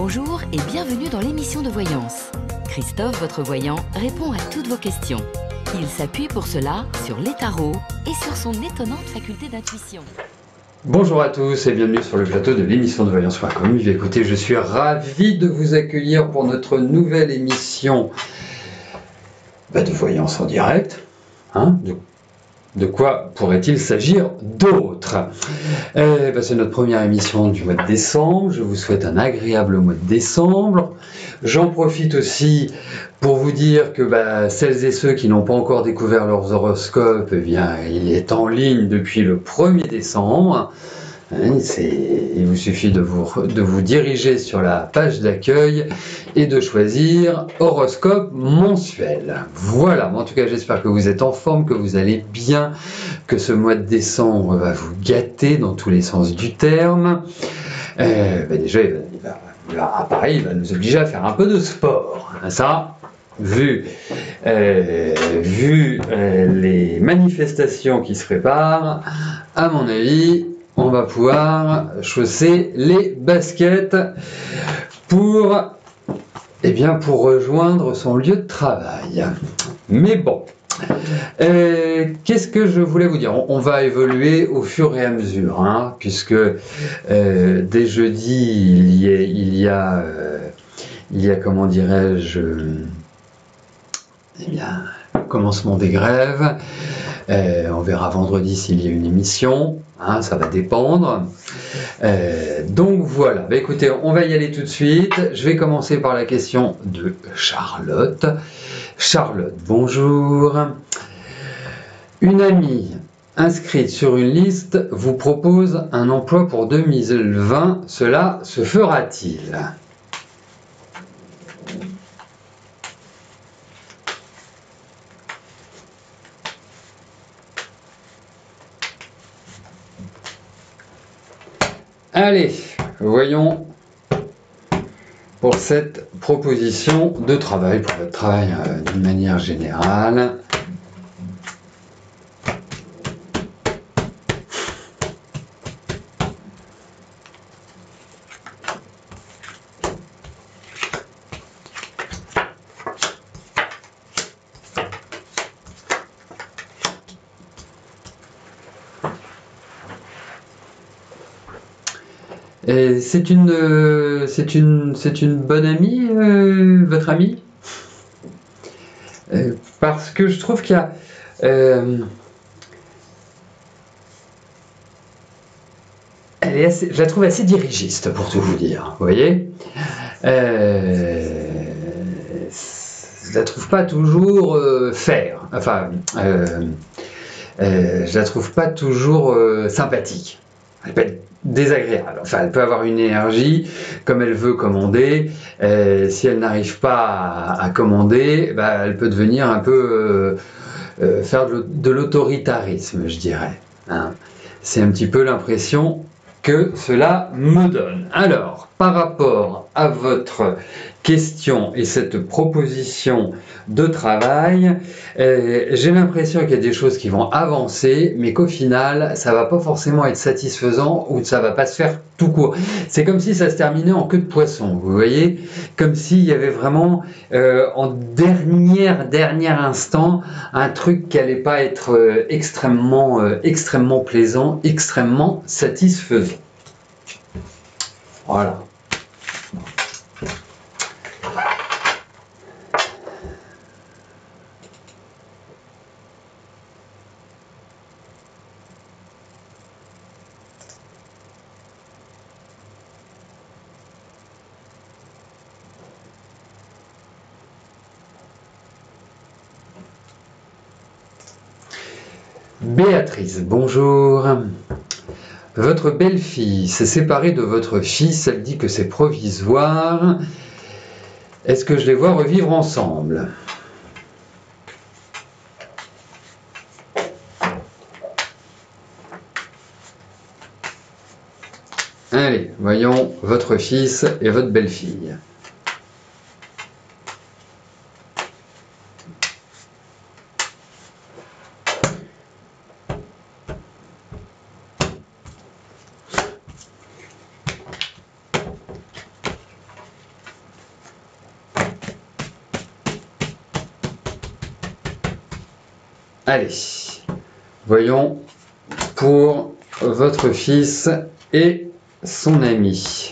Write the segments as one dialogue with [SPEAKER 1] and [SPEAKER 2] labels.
[SPEAKER 1] Bonjour et bienvenue dans l'émission de voyance. Christophe, votre voyant, répond à toutes vos questions. Il s'appuie pour cela sur les tarots et sur son étonnante faculté d'intuition.
[SPEAKER 2] Bonjour à tous et bienvenue sur le plateau de l'émission de voyance.com. Écoutez, je suis ravi de vous accueillir pour notre nouvelle émission de voyance en direct. De quoi pourrait-il s'agir d'autre? C'est notre première émission du mois de décembre. Je vous souhaite un agréable mois de décembre. J'en profite aussi pour vous dire que celles et ceux qui n'ont pas encore découvert leurs horoscopes, il est en ligne depuis le 1er décembre. Il vous suffit de vous diriger sur la page d'accueil et de choisir horoscope mensuel. Voilà, en tout cas j'espère que vous êtes en forme, que vous allez bien, que ce mois de décembre va vous gâter dans tous les sens du terme. Déjà il va nous obliger à faire un peu de sport. Ça, vu les manifestations qui se préparent, à mon avis, on va pouvoir chausser les baskets pour rejoindre son lieu de travail. Mais bon, qu'est-ce que je voulais vous dire? On va évoluer au fur et à mesure, puisque dès jeudi, il y a comment dirais-je, commencement des grèves. On verra vendredi s'il y a une émission, ça va dépendre. Donc voilà, écoutez, on va y aller tout de suite. Je vais commencer par la question de Charlotte. Charlotte, bonjour. Une amie inscrite sur une liste vous propose un emploi pour 2020. Cela se fera-t-il? Allez, voyons pour cette proposition de travail, pour votre travail d'une manière générale. C'est une bonne amie, votre amie? Parce que je trouve qu'il y a... je la trouve assez dirigiste, pour tout vous dire, vous voyez. Je la trouve pas toujours faire, je la trouve pas toujours sympathique. Elle peut être désagréable, elle peut avoir une énergie comme elle veut commander. Si elle n'arrive pas à commander, elle peut devenir un peu faire de l'autoritarisme, je dirais. C'est un petit peu l'impression que cela me donne. Alors, par rapport à votre question et cette proposition de travail, j'ai l'impression qu'il y a des choses qui vont avancer, mais qu'au final, ça va pas forcément être satisfaisant ou ça va pas se faire tout court. C'est comme si ça se terminait en queue de poisson, vous voyez, comme s'il y avait vraiment en dernier instant un truc qui allait pas être extrêmement plaisant, extrêmement satisfaisant. Voilà. Béatrice, bonjour. Votre belle-fille s'est séparée de votre fils, elle dit que c'est provisoire. Est-ce que je les vois revivre ensemble? Allez, voyons votre fils et votre belle-fille. Allez, voyons pour votre fils et son ami.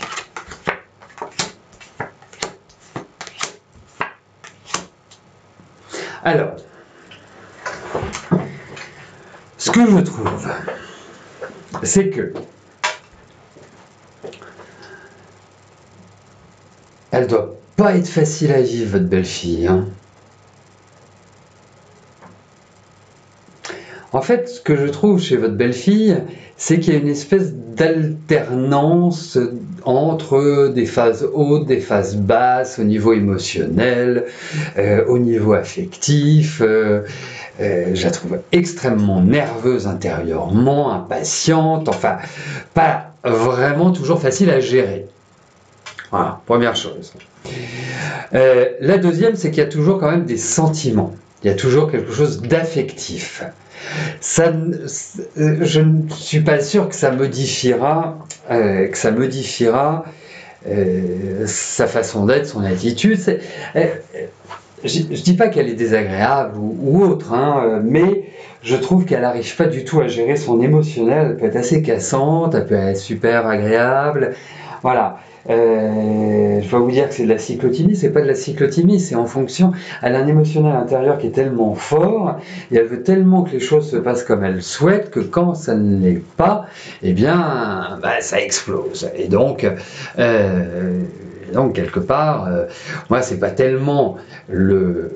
[SPEAKER 2] Alors, ce que je trouve, c'est que elle doit pas être facile à vivre, votre belle-fille, hein. En fait, ce que je trouve chez votre belle-fille, c'est qu'il y a une espèce d'alternance entre des phases hautes, des phases basses, au niveau émotionnel, au niveau affectif. Je la trouve extrêmement nerveuse intérieurement, impatiente, enfin, pas vraiment toujours facile à gérer. Voilà, première chose. La deuxième, c'est qu'il y a toujours quand même des sentiments. Il y a toujours quelque chose d'affectif. Ça, je ne suis pas sûr que ça modifiera, sa façon d'être, son attitude. Je ne dis pas qu'elle est désagréable ou autre, hein, mais je trouve qu'elle n'arrive pas du tout à gérer son émotionnel. Elle peut être assez cassante, elle peut être super agréable. Voilà. Je vais vous dire que c'est de la cyclothymie, c'est pas de la cyclothymie, c'est en fonction. Elle a un émotionnel intérieur qui est tellement fort et elle veut tellement que les choses se passent comme elle souhaite que quand ça ne l'est pas, eh bien, ça explose. Et donc quelque part, moi, c'est pas tellement le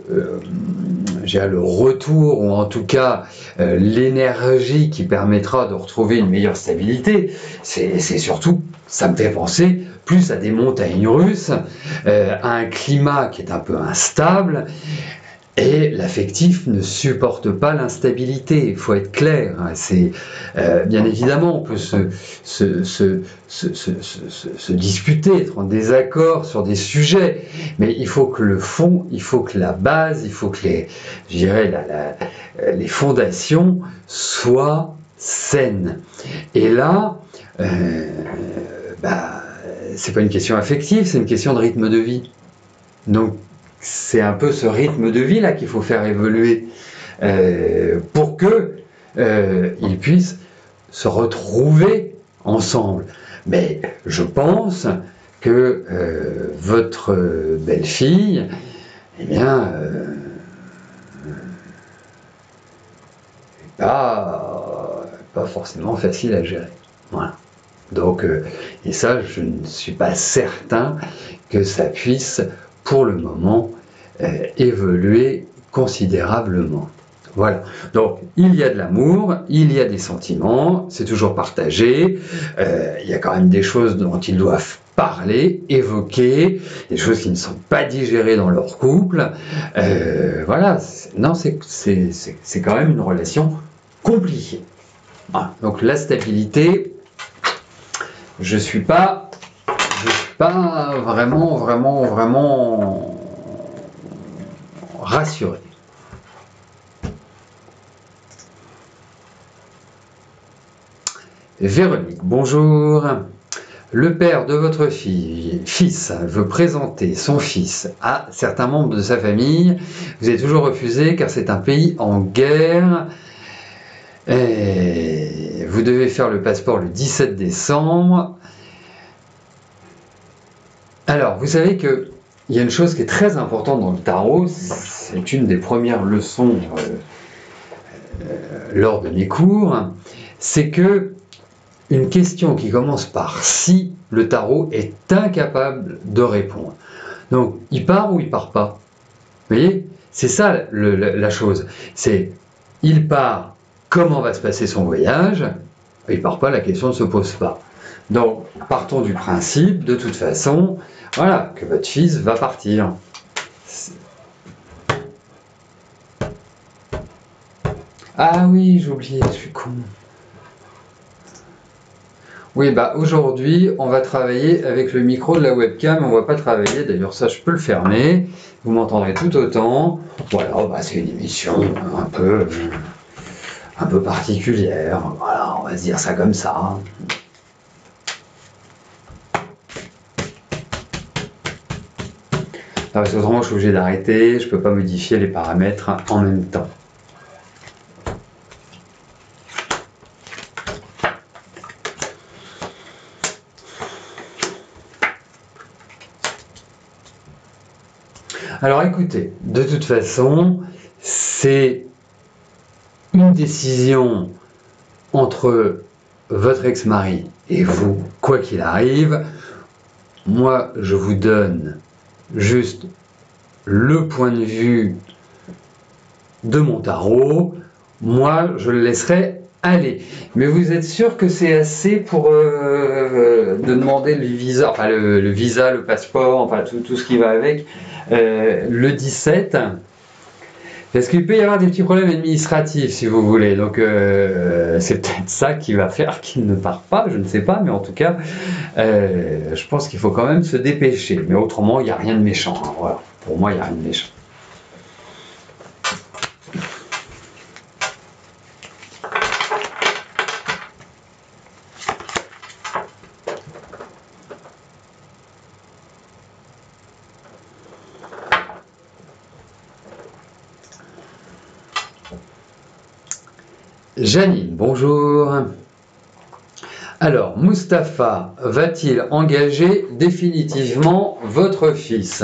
[SPEAKER 2] retour, ou en tout cas l'énergie qui permettra de retrouver une meilleure stabilité. C'est surtout, ça me fait penser plus à des montagnes russes, à un climat qui est un peu instable, et l'affectif ne supporte pas l'instabilité, il faut être clair. C'est, bien évidemment, on peut se disputer, être en désaccord sur des sujets, mais il faut que le fond, il faut que la base, il faut que les fondations soient saines. Et là, c'est pas une question affective, c'est une question de rythme de vie. Donc, c'est un peu ce rythme de vie là qu'il faut faire évoluer pour que ils puissent se retrouver ensemble. Mais je pense que votre belle-fille, eh bien, pas forcément facile à gérer. Voilà. Donc, et ça, je ne suis pas certain que ça puisse, pour le moment, évoluer considérablement. Voilà. Donc, il y a de l'amour, il y a des sentiments, c'est toujours partagé, il y a quand même des choses dont ils doivent parler, évoquer, des choses qui ne sont pas digérées dans leur couple. Voilà. Non, c'est quand même une relation compliquée. Voilà. Donc, la stabilité, je suis pas vraiment rassuré. Véronique, bonjour. Le père de votre fils veut présenter son fils à certains membres de sa famille. Vous avez toujours refusé car c'est un pays en guerre. Et vous devez faire le passeport le 17 décembre. Alors, vous savez qu'il y a une chose qui est très importante dans le tarot, c'est une des premières leçons lors de mes cours, c'est que une question qui commence par « si », le tarot est incapable de répondre. Donc, il part ou il part pas? Vous voyez? C'est ça la chose. C'est, il part, comment va se passer son voyage? Il part pas, la question ne se pose pas. Donc, partons du principe, de toute façon, voilà, que votre fils va partir. Ah oui, j'ai oublié, je suis con. Oui, aujourd'hui, on va travailler avec le micro de la webcam, on ne va pas travailler, d'ailleurs ça je peux le fermer, vous m'entendrez tout autant. Voilà, c'est une émission un peu particulière, voilà, on va se dire ça comme ça. Parce qu'autrement je suis obligé d'arrêter, je ne peux pas modifier les paramètres en même temps. Alors écoutez, de toute façon, c'est une décision entre votre ex-mari et vous, quoi qu'il arrive. Moi, je vous donne juste le point de vue de mon tarot. Moi, je le laisserai aller. Mais vous êtes sûr que c'est assez pour de demander le visa, enfin le visa, le passeport, enfin tout ce qui va avec, le 17? Parce qu'il peut y avoir des petits problèmes administratifs, si vous voulez. Donc, c'est peut-être ça qui va faire qu'il ne part pas, je ne sais pas. Mais en tout cas, je pense qu'il faut quand même se dépêcher. Mais autrement, il n'y a rien de méchant. Hein, voilà. Pour moi, il n'y a rien de méchant. Janine, bonjour. Alors, Mustapha va-t-il engager définitivement votre fils?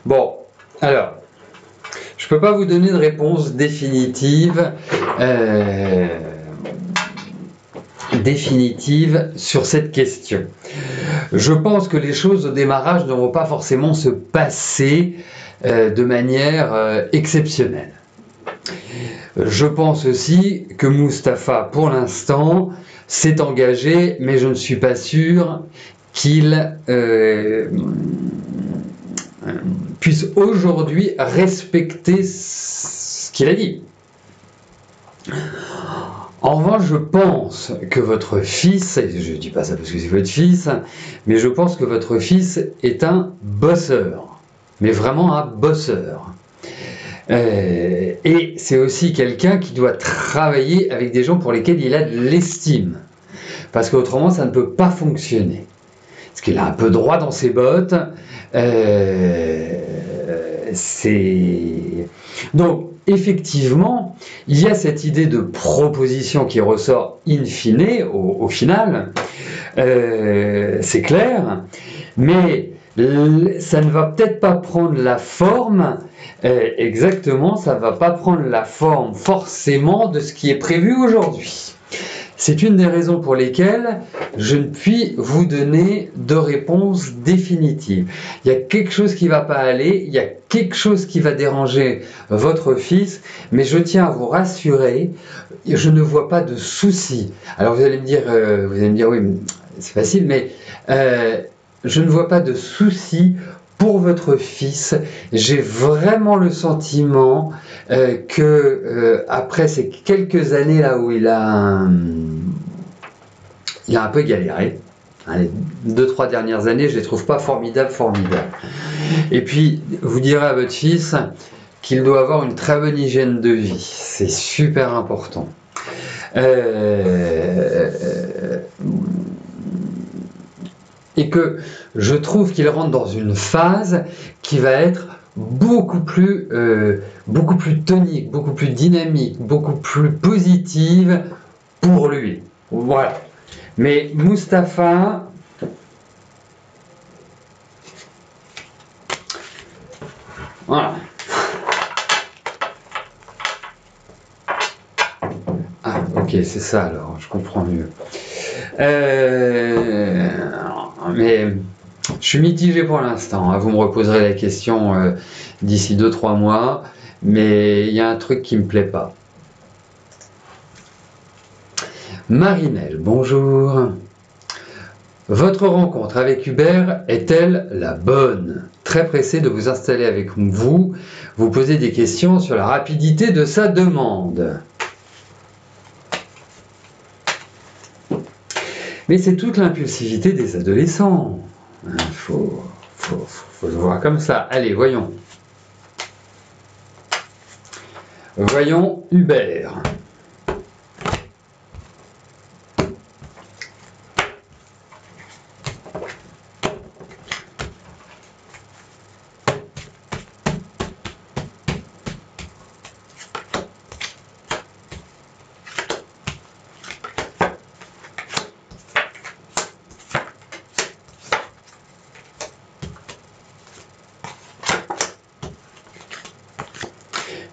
[SPEAKER 2] Bon, alors, je ne peux pas vous donner de réponse définitive, sur cette question. Je pense que les choses au démarrage ne vont pas forcément se passer de manière exceptionnelle. Je pense aussi que Mustapha, pour l'instant, s'est engagé, mais je ne suis pas sûr qu'il puisse aujourd'hui respecter ce qu'il a dit. En revanche, je pense que votre fils, et je ne dis pas ça parce que c'est votre fils, mais je pense que votre fils est un bosseur, mais vraiment un bosseur. Et c'est aussi quelqu'un qui doit travailler avec des gens pour lesquels il a de l'estime, parce qu'autrement ça ne peut pas fonctionner. Parce qu'il a un peu droit dans ses bottes. Donc, effectivement, il y a cette idée de proposition qui ressort in fine, au final, c'est clair, mais ça ne va peut-être pas prendre la forme, exactement, ça ne va pas prendre la forme forcément de ce qui est prévu aujourd'hui. C'est une des raisons pour lesquelles je ne puis vous donner de réponse définitive. Il y a quelque chose qui ne va pas aller, il y a quelque chose qui va déranger votre fils, mais je tiens à vous rassurer, je ne vois pas de souci. Alors vous allez me dire, oui, c'est facile, mais je ne vois pas de souci pour votre fils. J'ai vraiment le sentiment que après ces quelques années là où il a un peu galéré, les 2-3 dernières années, je les trouve pas formidables. Et puis, vous direz à votre fils qu'il doit avoir une très bonne hygiène de vie. C'est super important. Et que je trouve qu'il rentre dans une phase qui va être beaucoup plus tonique, beaucoup plus dynamique, beaucoup plus positive pour lui. Voilà. Mais Mustapha, voilà. Ah, ok, c'est ça alors, je comprends mieux. Mais je suis mitigé pour l'instant. Vous me reposerez la question d'ici 2-3 mois, mais il y a un truc qui ne me plaît pas. Marinelle, bonjour. Votre rencontre avec Hubert est-elle la bonne? Très pressé de vous installer avec vous, vous posez des questions sur la rapidité de sa demande. Mais c'est toute l'impulsivité des adolescents. Il faut le voir comme ça. Allez, voyons. Voyons Hubert.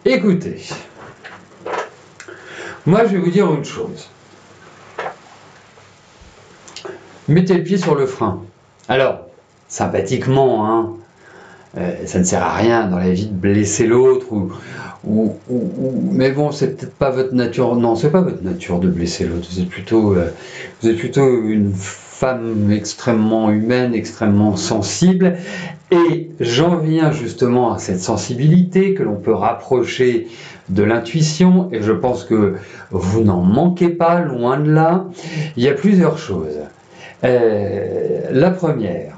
[SPEAKER 2] Écoutez, moi je vais vous dire une chose. Mettez le pied sur le frein. Alors, sympathiquement, hein, ça ne sert à rien dans la vie de blesser l'autre mais bon, c'est peut-être pas votre nature. Non, c'est pas votre nature de blesser l'autre. Vous êtes plutôt une femme extrêmement humaine, extrêmement sensible. Et j'en viens justement à cette sensibilité que l'on peut rapprocher de l'intuition. Et je pense que vous n'en manquez pas, loin de là. Il y a plusieurs choses. La première,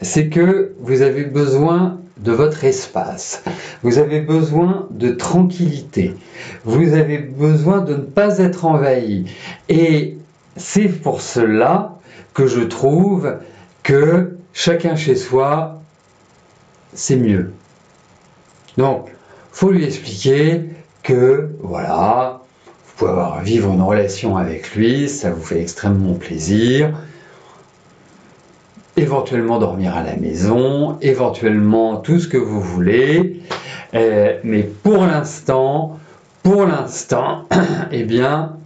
[SPEAKER 2] c'est que vous avez besoin de votre espace, vous avez besoin de tranquillité, vous avez besoin de ne pas être envahi. Et c'est pour cela que je trouve que chacun chez soi, c'est mieux. Donc, il faut lui expliquer que, voilà, vous pouvez vivre une relation avec lui, ça vous fait extrêmement plaisir, éventuellement dormir à la maison, éventuellement tout ce que vous voulez, mais pour l'instant, eh bien,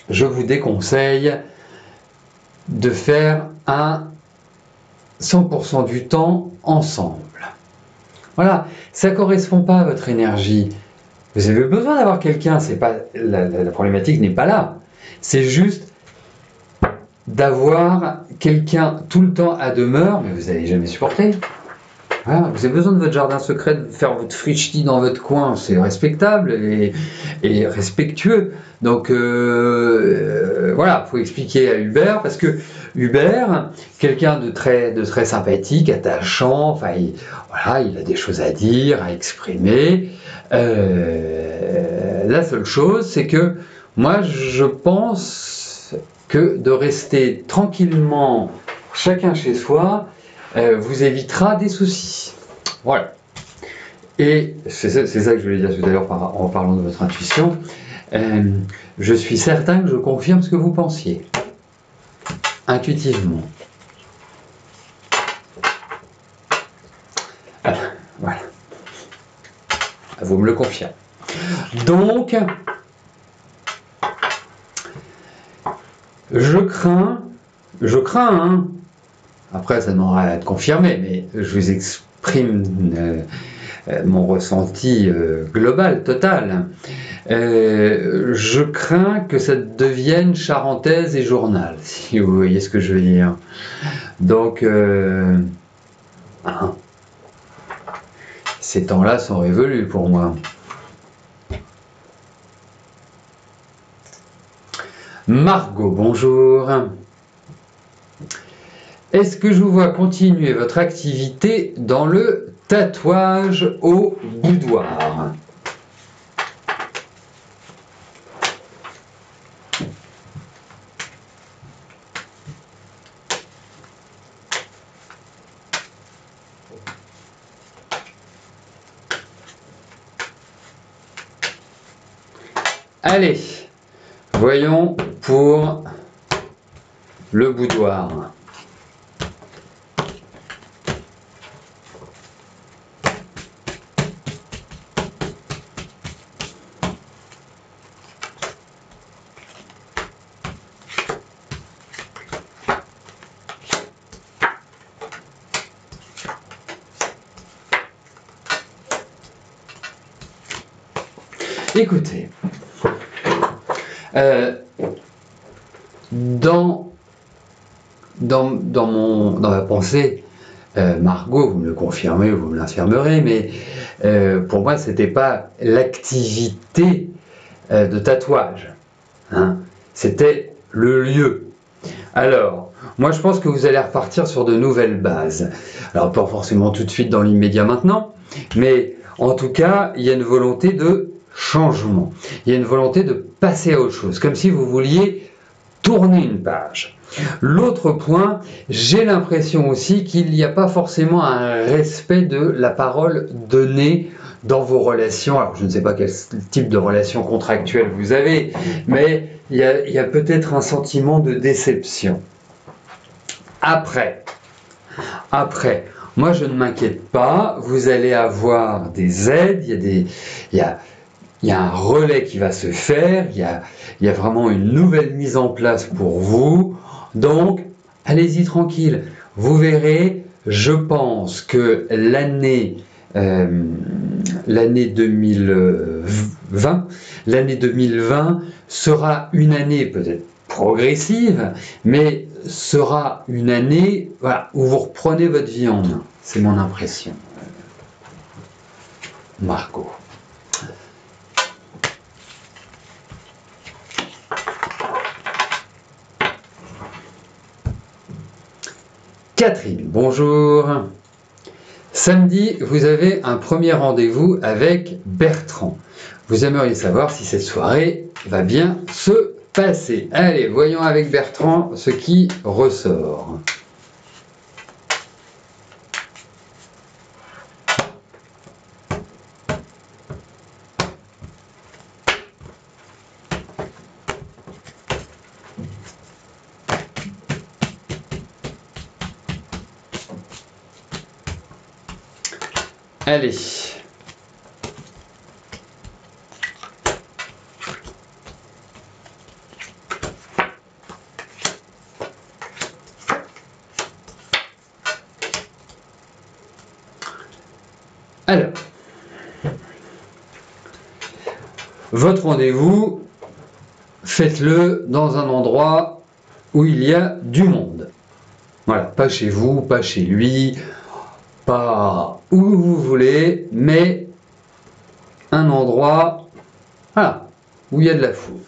[SPEAKER 2] je vous déconseille de faire un 100% du temps ensemble. Voilà, ça ne correspond pas à votre énergie. Vous avez besoin d'avoir quelqu'un, c'est pas la problématique n'est pas là. C'est juste d'avoir quelqu'un tout le temps à demeure, mais vous n'allez jamais supporter. Voilà, vous avez besoin de votre jardin secret, de faire votre frichti dans votre coin, c'est respectable et respectueux. Donc voilà, il faut expliquer à Hubert, parce que Hubert, quelqu'un de très sympathique, attachant, enfin, voilà, il a des choses à dire, à exprimer. La seule chose, c'est que moi, je pense que de rester tranquillement chacun chez soi vous évitera des soucis. Voilà. Et c'est ça que je voulais dire tout à l'heure en parlant de votre intuition. Je suis certain que je confirme ce que vous pensiez. Intuitivement. Voilà. Vous me le confirmez. Donc, je crains, hein. Après ça demandera à être confirmé, mais je vous exprime mon ressenti global, total. Je crains que ça devienne charentaise et journal, si vous voyez ce que je veux dire. Donc, hein, ces temps-là sont révolus pour moi. Margot, bonjour. Est-ce que je vous vois continuer votre activité dans le tatouage au boudoir? Allez, voyons pour le boudoir. Écoutez, dans ma pensée, Margot, vous me le confirmez, vous me l'infirmerez, mais pour moi, ce n'était pas l'activité de tatouage, hein, c'était le lieu. Alors, moi je pense que vous allez repartir sur de nouvelles bases. Alors pas forcément tout de suite dans l'immédiat maintenant, mais en tout cas, il y a une volonté de changement. Il y a une volonté de passer à autre chose, comme si vous vouliez tourner une page. L'autre point, j'ai l'impression aussi qu'il n'y a pas forcément un respect de la parole donnée dans vos relations. Alors je ne sais pas quel type de relation contractuelle vous avez, mais il y a peut-être un sentiment de déception. Après, moi je ne m'inquiète pas, vous allez avoir des aides, il y a un relais qui va se faire, il y a vraiment une nouvelle mise en place pour vous, donc allez-y tranquille. Vous verrez, je pense que l'année 2020 sera une année peut-être progressive, mais sera une année voilà, où vous reprenez votre vie en main. C'est mon impression. Marco. Catherine, bonjour. Samedi, vous avez un premier rendez-vous avec Bertrand. Vous aimeriez savoir si cette soirée va bien se passer. Allez, voyons avec Bertrand ce qui ressort. Allez. Alors, votre rendez-vous, faites-le dans un endroit où il y a du monde. Voilà, pas chez vous, pas chez lui, pas où vous voulez, mais un endroit voilà, où il y a de la foule.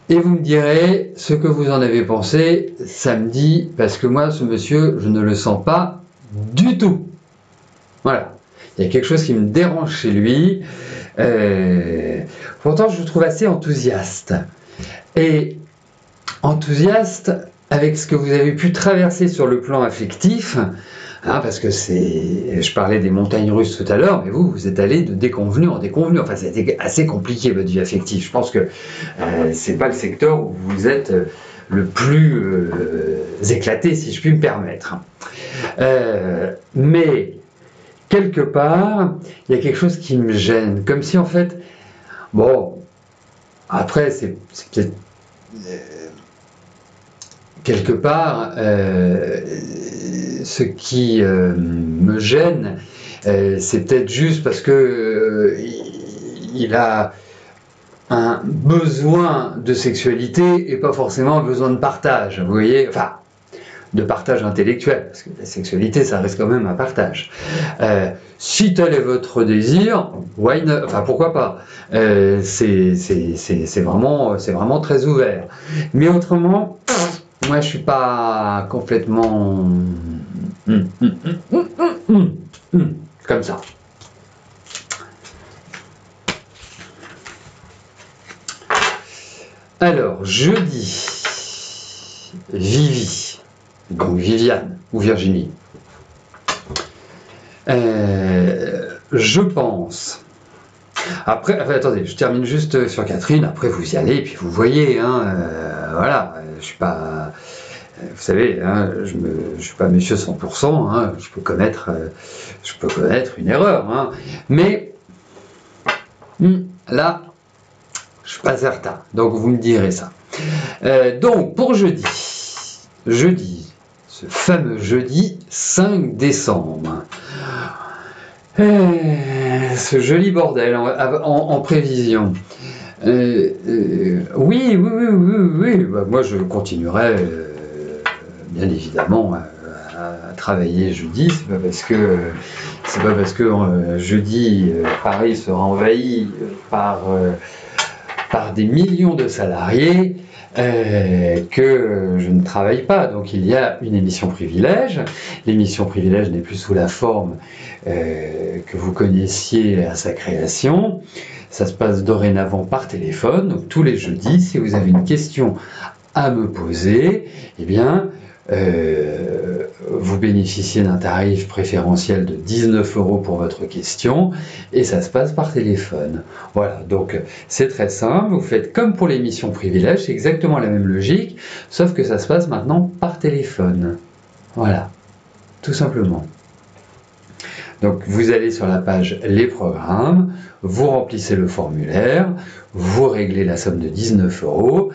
[SPEAKER 2] Et vous me direz ce que vous en avez pensé samedi, parce que moi, ce monsieur, je ne le sens pas du tout. Voilà. Il y a quelque chose qui me dérange chez lui. Pourtant, je vous trouve assez enthousiaste. Et enthousiaste avec ce que vous avez pu traverser sur le plan affectif, hein, parce que je parlais des montagnes russes tout à l'heure, mais vous êtes allé de déconvenu en déconvenu. Enfin, ça a été assez compliqué, votre vie affective. Je pense que c'est pas le secteur où vous êtes le plus éclaté, si je puis me permettre. Mais quelque part, il y a quelque chose qui me gêne, comme si en fait, bon, après c'est peut-être quelque part ce qui me gêne, c'est peut-être juste parce que il a un besoin de sexualité et pas forcément un besoin de partage, vous voyez, enfin, de partage intellectuel, parce que la sexualité, ça reste quand même un partage. Si tel est votre désir, why not, enfin, pourquoi pas, c'est vraiment très ouvert. Mais autrement, moi, je suis pas complètement comme ça. Alors, jeudi, Vivi, donc Viviane ou Virginie, je pense. Après, enfin, attendez, je termine juste sur Catherine. Après, vous y allez, puis vous voyez, hein, voilà. Je suis pas, vous savez, hein, je suis pas monsieur 100%. Hein, je peux commettre une erreur, hein, mais là, je suis pas certain. Donc, vous me direz ça. Donc, pour jeudi, ce fameux jeudi 5 décembre. Ce joli bordel en prévision. Oui. Bah, moi, je continuerai, bien évidemment, à travailler jeudi. C'est pas parce que jeudi, Paris sera envahi par des millions de salariés que je ne travaille pas. Donc il y a une émission privilège. L'émission privilège n'est plus sous la forme que vous connaissiez à sa création. Ça se passe dorénavant par téléphone. Donc tous les jeudis, si vous avez une question à me poser, eh bien, vous bénéficiez d'un tarif préférentiel de 19 € pour votre question et ça se passe par téléphone. Voilà, donc c'est très simple, vous faites comme pour l'émission privilège, c'est exactement la même logique, sauf que ça se passe maintenant par téléphone. Voilà, tout simplement. Donc vous allez sur la page Les programmes, vous remplissez le formulaire, vous réglez la somme de 19 €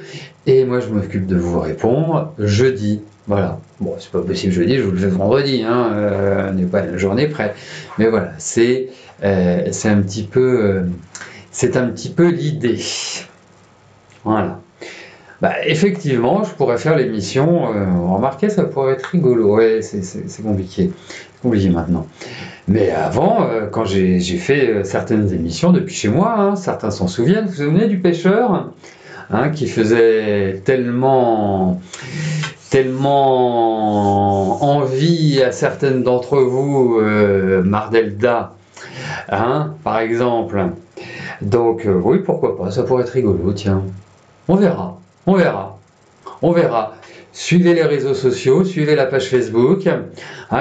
[SPEAKER 2] et moi je m'occupe de vous répondre jeudi. Voilà. Bon, c'est pas possible jeudi, je vous le fais vendredi, on n'est pas à la journée près. Mais voilà, c'est un petit peu l'idée. Voilà. Bah, effectivement, je pourrais faire l'émission. Remarquez, ça pourrait être rigolo. Ouais, c'est compliqué. C'est compliqué maintenant. Mais avant, quand j'ai fait certaines émissions depuis chez moi, certains s'en souviennent. Vous vous souvenez du pêcheur qui faisait tellement envie à certaines d'entre vous, Mardelda, par exemple. Donc oui, pourquoi pas, ça pourrait être rigolo, tiens. On verra. Suivez les réseaux sociaux, suivez la page Facebook,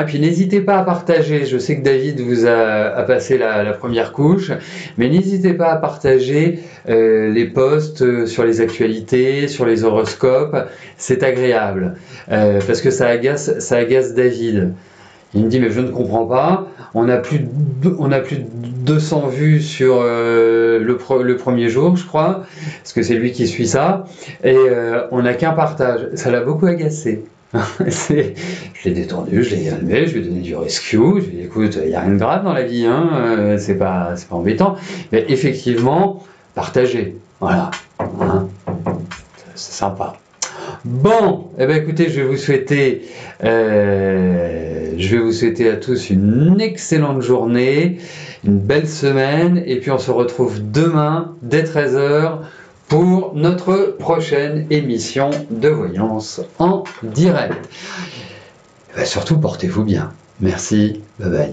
[SPEAKER 2] puis n'hésitez pas à partager. Je sais que David vous a passé la première couche, mais n'hésitez pas à partager les posts sur les actualités, sur les horoscopes. C'est agréable parce que ça agace David. Il me dit mais je ne comprends pas, on a plus de 200 vues sur le premier jour je crois, parce que c'est lui qui suit ça, et on n'a qu'un partage. Ça l'a beaucoup agacé. Je l'ai détendu, je l'ai calmé, je lui ai donné du rescue, je lui ai dit écoute, il n'y a rien de grave dans la vie, c'est pas embêtant, mais effectivement, partagez, voilà, c'est sympa. Bon, eh bien écoutez, je vais vous souhaiter à tous une excellente journée, une belle semaine, et puis on se retrouve demain dès 13 h pour notre prochaine émission de voyance en direct. Et bien surtout, portez-vous bien. Merci, bye bye.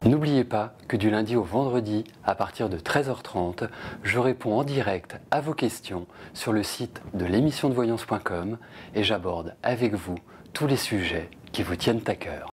[SPEAKER 3] N'oubliez pas que du lundi au vendredi, à partir de 13 h 30, je réponds en direct à vos questions sur le site de l'émissiondevoyance.com et j'aborde avec vous tous les sujets qui vous tiennent à cœur.